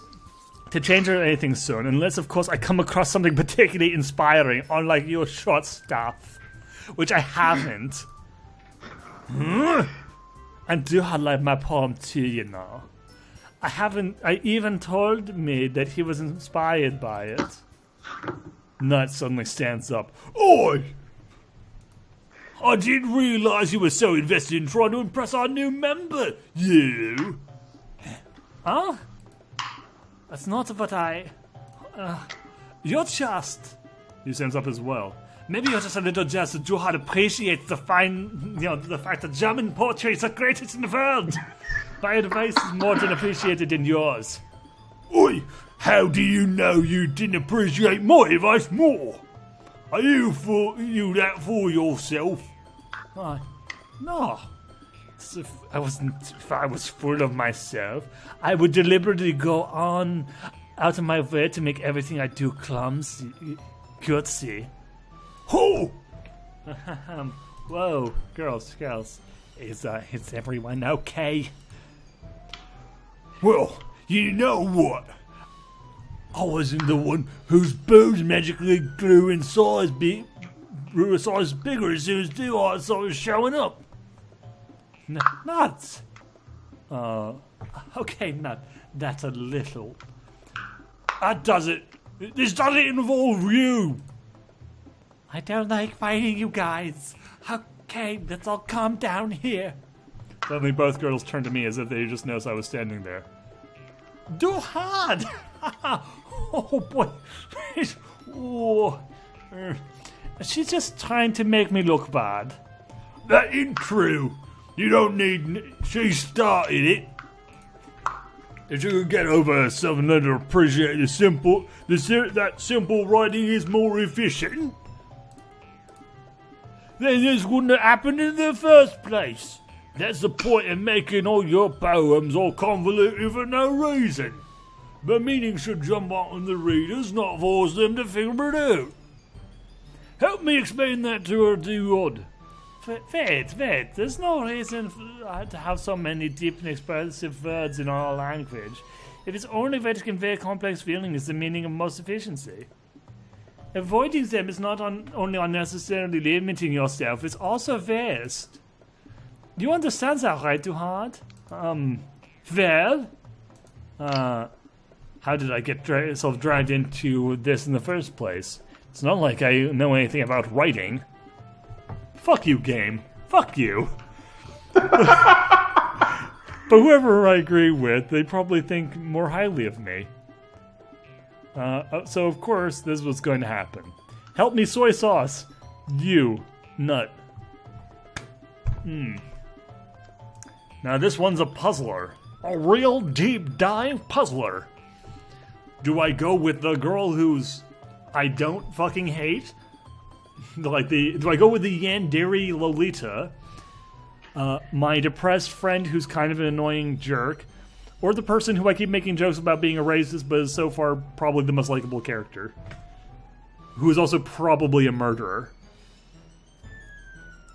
to change or anything soon, unless, of course, I come across something particularly inspiring, unlike your short stuff, which I haven't. And Duhad liked my poem too, you know. I even told me that he was inspired by it. Nut suddenly stands up. Oi! I didn't realise you were so invested in trying to impress our new member, you! Huh? That's not what I... you're just... He stands up as well. Maybe you're just a little jealous that Duhad appreciates the the fact that German poetry is the greatest in the world. My advice is more than appreciated than yours. Oi! How do you know you didn't appreciate my advice more? Are you that for yourself? No. If I was full of myself, I would deliberately go on out of my way to make everything I do clumsy, cutesy. Who? Whoa, girls. Is everyone okay? Well, you know what? I wasn't the one whose boobs magically grew in size bigger as soon as Duhad started showing up. Nuts. Okay, Nut. That's a little. This doesn't involve you. I don't like fighting you guys. Okay, let's all calm down here. Suddenly both girls turned to me as if they just noticed I was standing there. Duhad! Oh boy. She's just trying to make me look bad. That ain't true. You don't need... She started it. If you could get over herself and let her appreciate that simple writing is more efficient, then this wouldn't have happened in the first place. That's the point of making all your poems all convoluted for no reason. The meaning should jump out on the readers, not force them to figure it out. Help me explain that to her, Duhad. Wait, there's no reason to have so many deep and expressive words in our language. If its only way to convey complex feeling is the meaning of most efficiency. Avoiding them is not only unnecessarily limiting yourself, it's also waste. Do you understand that, right, Duhad? How did I get myself dragged into this in the first place? It's not like I know anything about writing. Fuck you, game. Fuck you. But But whoever I agree with, they probably think more highly of me. So of course, this was going to happen. Help me, soy sauce. You, nut. Now this one's a puzzler. A real deep dive puzzler. Do I go with the girl who's I don't fucking hate? Do I go with the yandere Lolita? My depressed friend who's kind of an annoying jerk? Or the person who I keep making jokes about being a racist but is so far probably the most likable character? Who is also probably a murderer.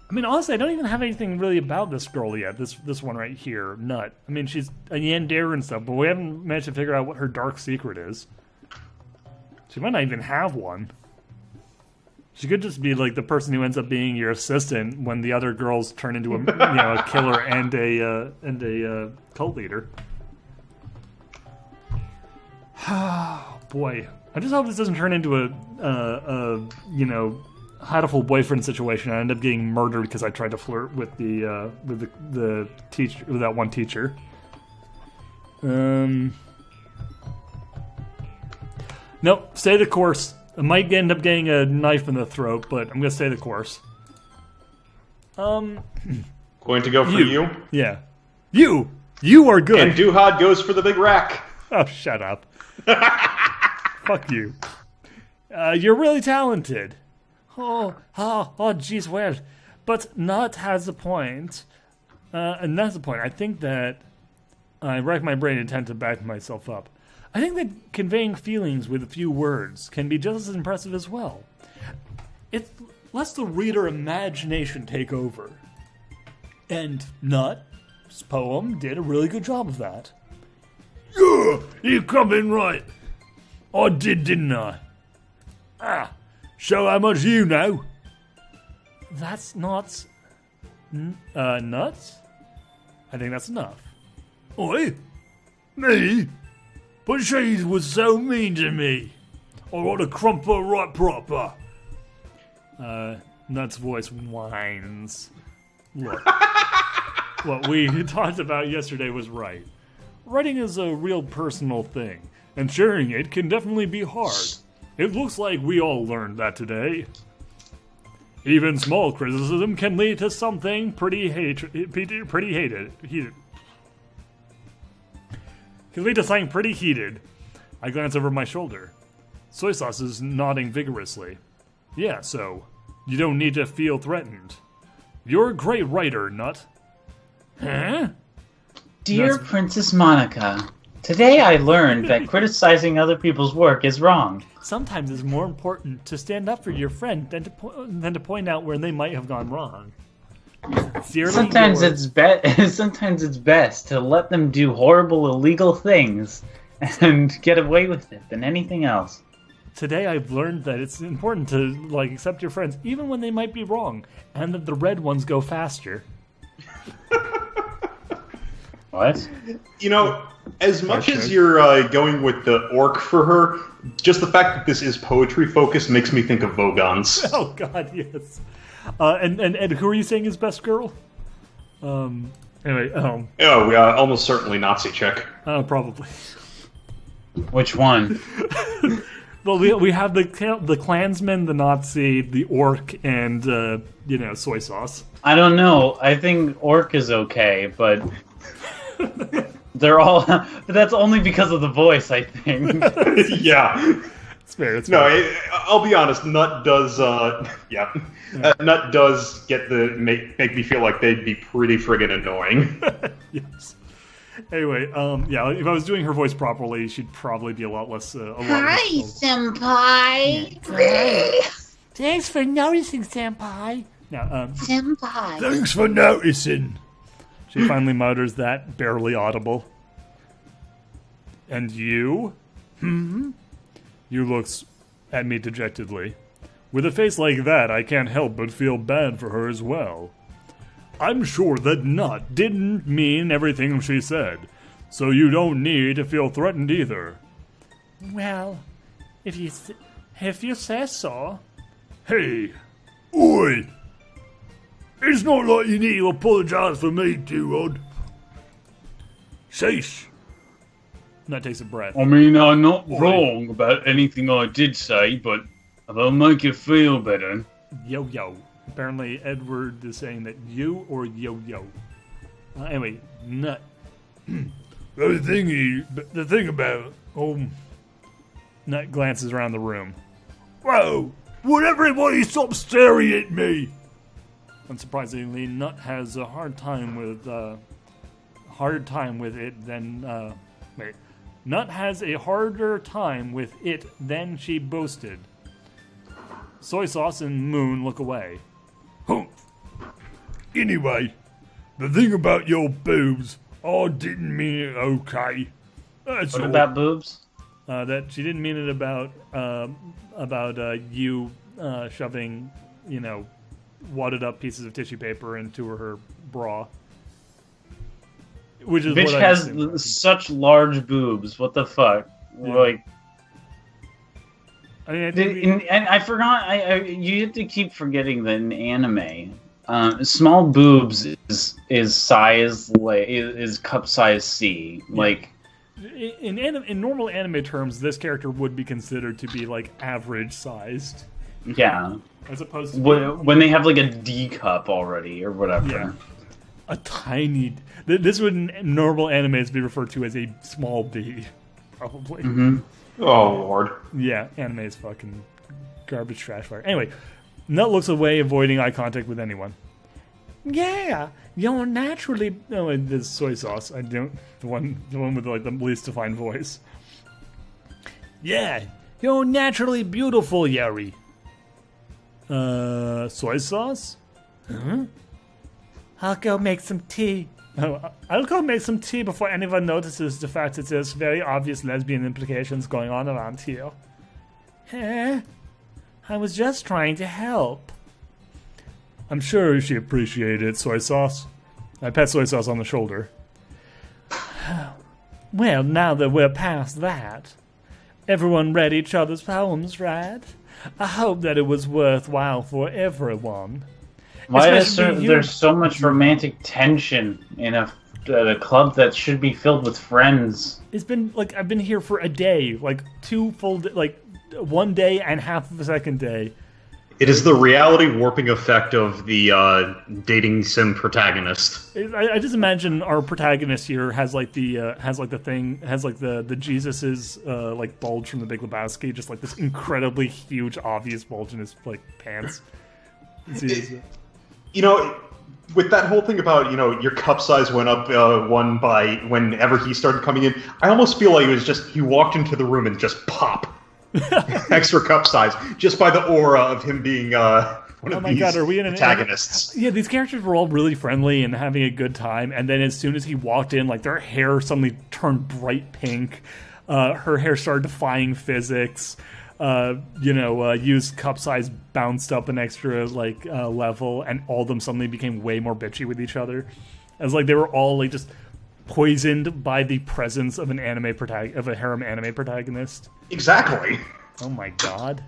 I mean, honestly, I don't even have anything really about this girl yet. This one right here, Nut. I mean, she's a yandere and stuff, but we haven't managed to figure out what her dark secret is. She might not even have one. She could just be like the person who ends up being your assistant when the other girls turn into a a killer and a cult leader. Boy, I just hope this doesn't turn into a hateful boyfriend situation. I end up getting murdered because I tried to flirt with the teacher, with that one teacher. Nope, stay the course. I might end up getting a knife in the throat, but I'm gonna stay the course. Going to go for you? Yeah. You are good. And Duhad goes for the big rack. Oh, shut up. Fuck you. You're really talented. Oh, geez, well. But Nut has a point. And that's the point. I think that I rack my brain and tend to back myself up. I think that conveying feelings with a few words can be just as impressive as well. It lets the reader imagination take over. And Nut's poem did a really good job of that. Yeah, you come in right. I did, didn't I? So how much you know? That's not... nuts? I think that's enough. Oi? Me? But she was so mean to me. I ought to crump her right proper. Nuts' voice whines. Look, what we talked about yesterday was right. Writing is a real personal thing, and sharing it can definitely be hard. It looks like we all learned that today. Even small criticism can lead to something pretty heated. Can lead to something pretty heated. I glance over my shoulder. Soy sauce is nodding vigorously. Yeah, so you don't need to feel threatened. You're a great writer, Nut. Huh? Dear Princess Monica, today I learned that criticizing other people's work is wrong. Sometimes it's more important to stand up for your friend than to point out where they might have gone wrong. Sometimes it's best to let them do horrible, illegal things and get away with it than anything else. Today I've learned that it's important to accept your friends even when they might be wrong, and that the red ones go faster. What? You know, as much as you're going with the orc for her, just the fact that this is poetry focused makes me think of Vogons. Oh God, yes. And who are you saying is best girl? Anyway, almost certainly Nazi chick. Probably. Which one? Well, we have the Klansman, the Nazi, the orc, and soy sauce. I don't know. I think orc is okay, but they're all. But that's only because of the voice, I think. Yeah. It's fair. I'll be honest. Nut does. Nut does make me feel like they'd be pretty friggin' annoying. Yes. Anyway, if I was doing her voice properly, she'd probably be a lot less. Hi, Senpai. Thanks for noticing, Senpai. Now, Senpai. Thanks for noticing. She finally mutters that, barely audible. And you? You looks at me dejectedly. With a face like that, I can't help but feel bad for her as well. I'm sure that Nut didn't mean everything she said, so you don't need to feel threatened either. Well, if you say so. Hey, oi! It's not like you need to apologise for me, Duhad. Sheesh. Nut takes a breath. I mean, I'm not wrong about anything I did say, but if I'll make you feel better. Yo. Apparently, Edward is saying that you or yo. Anyway, Nut. The thing about... Nut glances around the room. Whoa! Would everybody stop staring at me? Unsurprisingly, Nut has a hard time with it than Nut has a harder time with it than she boasted. Soy Sauce and Moon look away. Humph. Anyway, the thing about your boobs, I didn't mean it okay. That's What all. about boobs? That she didn't mean it about you shoving, wadded up pieces of tissue paper into her bra. Which is Bitch what has such large boobs. What the fuck? Yeah. Like, I mean, and I forgot. You have to keep forgetting that in anime, small boobs is size is cup size C. Yeah. Like, in normal anime terms, this character would be considered to be like average sized, yeah. as opposed to When they have like a D cup already or whatever. Yeah. A tiny. This would in normal animes be referred to as a small B, probably. Mm-hmm. Oh, Lord. Yeah, anime is fucking garbage trash fire. Anyway, Nut looks away, avoiding eye contact with anyone. Yeah, you're naturally. No, this Soy Sauce. I don't. The one with like the least defined voice. Yeah, you're naturally beautiful, Yuri. Soy Sauce? I'll go make some tea. Oh, I'll go make some tea before anyone notices the fact that there's very obvious lesbian implications going on around here. I was just trying to help. I'm sure she appreciated it, Soy Sauce. I pat Soy Sauce on the shoulder. Well, now that we're past that, everyone read each other's poems, right? I hope that it was worthwhile for everyone. Why is Especially you. there's so much romantic tension in a club that should be filled with friends? It's been like I've been here for a day, like 2 full, like 1 day and half of a second day. It is the reality warping effect of the dating sim protagonist. I just imagine our protagonist here has like the Jesus's like bulge from the Big Lebowski, just like this incredibly huge, obvious bulge in his like pants. With that whole thing about your cup size went up one by whenever he started coming in, I almost feel like he walked into the room and just pop. Extra cup size just by the aura of him being one of these protagonists. Yeah, these characters were all really friendly and having a good time, and then as soon as he walked in, like their hair suddenly turned bright pink. Her hair started defying physics. Used cup size bounced up an extra level, and all of them suddenly became way more bitchy with each other. As like they were all like just poisoned by the presence of a harem anime protagonist. Exactly. Oh my god.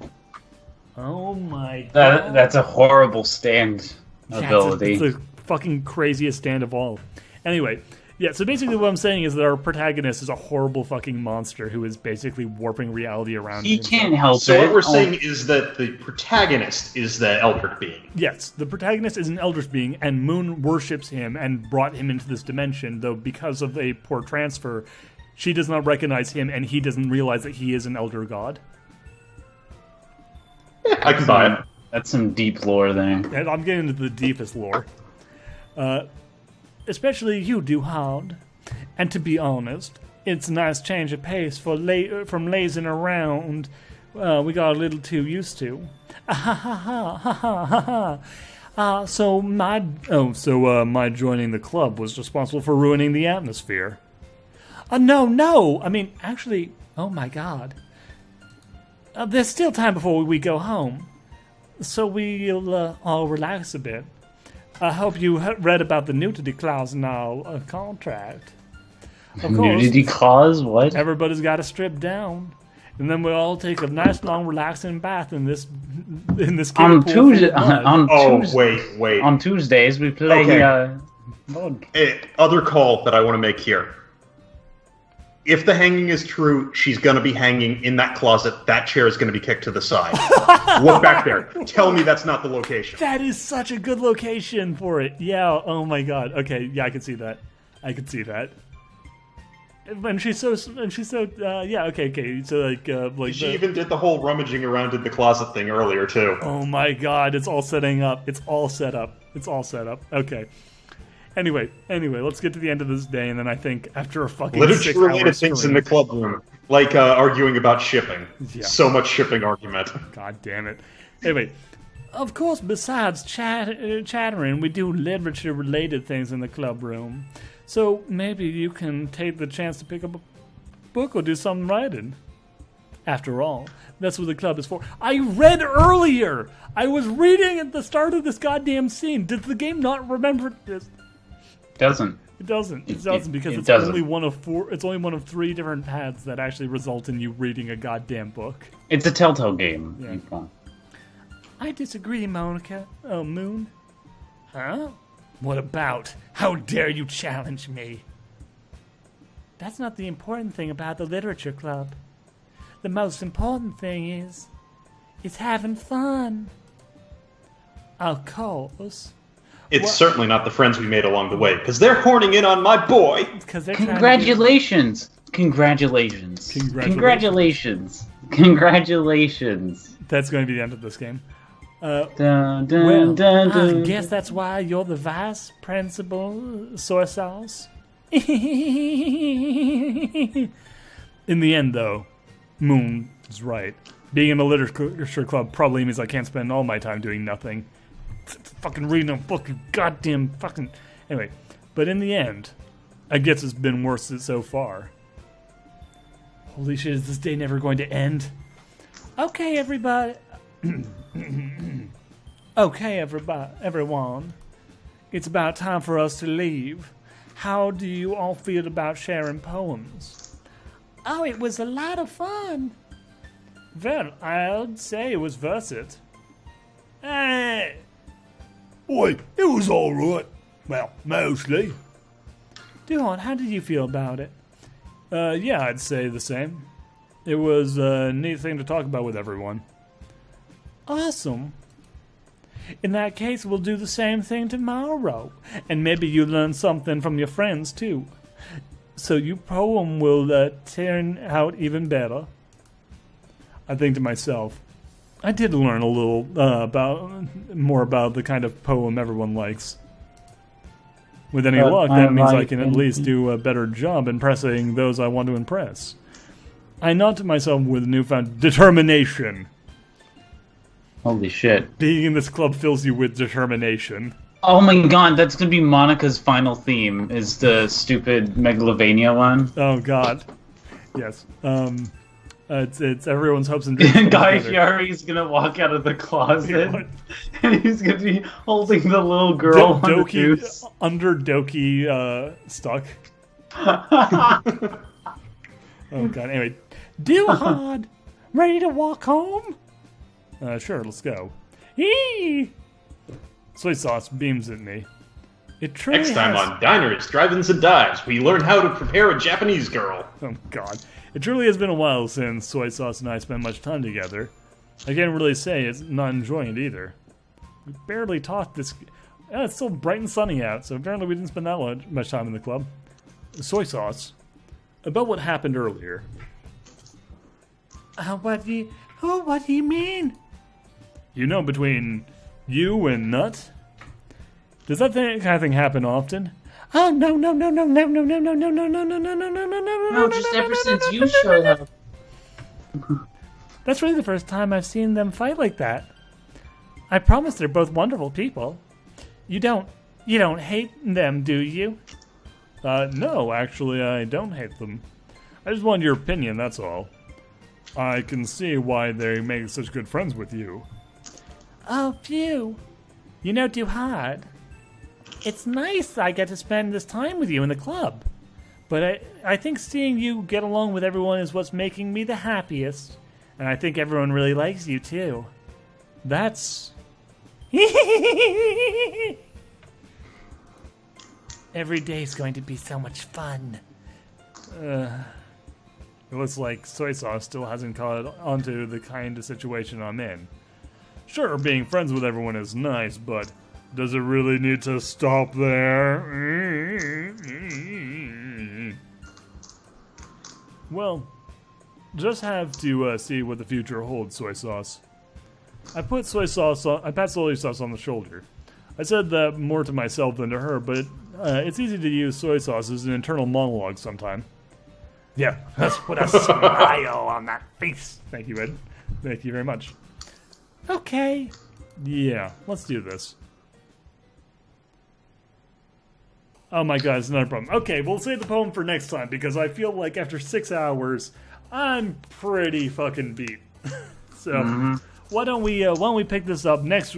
Oh my god. That's a horrible stand ability. It's the fucking craziest stand of all. Anyway, yeah, so basically what I'm saying is that our protagonist is a horrible fucking monster who is basically warping reality around He himself. can't help it. So what we're saying is that the protagonist is the Eldritch being. Yes, the protagonist is an Eldritch being, and Moon worships him and brought him into this dimension, though because of a poor transfer, she does not recognize him, and he doesn't realize that he is an Elder God. I can buy it. That's some deep lore there. And I'm getting into the deepest lore. Especially you, Duhad. And to be honest, it's a nice change of pace from lazing around. We got a little too used to. So my joining the club was responsible for ruining the atmosphere. No. I mean, actually, oh my god. There's still time before we go home. So we'll all relax a bit. I hope you read about the nudity clause in our contract. Of course, Nudity clause? What? everybody's got to strip down. And then we'll all take a nice, long, relaxing bath in this On kiddie pool full Tuesday, of mud. on Tuesdays we play. Okay. Other call that I want to make here. If the hanging is true, she's going to be hanging in that closet. That chair is going to be kicked to the side. Look back there. Tell me that's not the location. That is such a good location for it. Yeah, oh my god. Okay, yeah, I can see that. I can see that. And she's so, yeah, okay. So like she even did the whole rummaging around in the closet thing earlier too. Oh my god, it's all setting up. It's all set up. Okay. Anyway, let's get to the end of this day, and then I think after a fucking literature-related things in the club room, like arguing about shipping. Yeah. So much shipping argument. God damn it. Anyway, of course, besides chattering, we do literature-related things in the club room. So maybe you can take the chance to pick up a book or do some writing. After all, that's what the club is for. I read earlier! I was reading at the start of this goddamn scene. Did the game not remember this? It doesn't because it's doesn't. only one of 4. It's only one of 3 different paths that actually result in you reading a goddamn book. It's a Telltale game. Yeah. I disagree, Monica. Oh, Moon. Huh? What about? How dare you challenge me? That's not the important thing about the literature club. The most important thing is having fun. Of course. It's certainly not the friends we made along the way, because they're horning in on my boy. Congratulations! Congratulations! That's going to be the end of this game. Dun, dun, Well, dun, I dun. guess that's why you're the vice principal, soy sauce. In the end, though, Moon is right. Being in a literature club probably means I can't spend all my time doing nothing. Fucking reading a book, you goddamn fucking... Anyway, but in the end, I guess it's been worse so far. Holy shit, is this day never going to end? Okay, everybody... Okay, everyone. It's about time for us to leave. How do you all feel about sharing poems? Oh, it was a lot of fun. Well, I'd say it was worth it. Hey! Oi, it was alright. Well, mostly. Duhad, how did you feel about it? Yeah, I'd say the same. It was a neat thing to talk about with everyone. Awesome. In that case, we'll do the same thing tomorrow. And maybe you learn something from your friends, too. So your poem will turn out even better. I think to myself, I did learn a little more about the kind of poem everyone likes. With any luck, that means I can at least do a better job impressing those I want to impress. I nod to myself with newfound determination. Holy shit. Being in this club fills you with determination. Oh my god, that's gonna be Monica's final theme, is the stupid Megalovania one. Oh god. Yes. It's everyone's hopes and dreams. Guy Fieri's gonna walk out of the closet, and he's gonna be holding the little girl on the goose. Under Doki, stuck. Oh god, anyway. Duhad! Ready to walk home? Sure, let's go. Eee! Soy sauce beams at me. It truly Next time on Diners, Drive-Ins, and Dives, we learn how to prepare a Japanese girl. Oh god. It truly has been a while since Soy Sauce and I spent much time together. I can't really say it's not enjoying it either. We barely talked this... Yeah, it's still bright and sunny out, so apparently we didn't spend that much time in the club. Soy Sauce. About what happened earlier. What do you mean? You know, between you and Nut? Does that kind of thing happen often? Oh, no. No, just ever since you showed up. That's really the first time I've seen them fight like that. I promise they're both wonderful people. You don't hate them, do you? No, actually, I don't hate them. I just want your opinion, that's all. I can see why they make such good friends with you. Oh, phew. You know, Duhad, it's nice I get to spend this time with you in the club. But I think seeing you get along with everyone is what's making me the happiest. And I think everyone really likes you, too. That's... Every day's going to be so much fun. It looks like soy sauce still hasn't caught onto the kind of situation I'm in. Sure, being friends with everyone is nice, but does it really need to stop there? Well, just have to see what the future holds, soy sauce. I pat soy sauce on the shoulder. I said that more to myself than to her, but it's easy to use soy sauce as an internal monologue sometime. Yeah, let's put a smile on that face. Thank you, Ed. Thank you very much. Okay. Yeah, let's do this. Oh my god, it's another problem. Okay, we'll save the poem for next time, because I feel like after 6 hours, I'm pretty fucking beat. So, why don't we pick this up next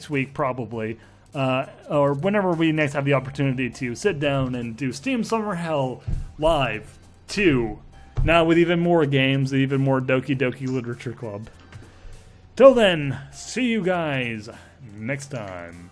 week, probably, or whenever we next have the opportunity to sit down and do Steam Summer Hell Live 2. Now with even more games, even more Doki Doki Literature Club. Till then, see you guys next time.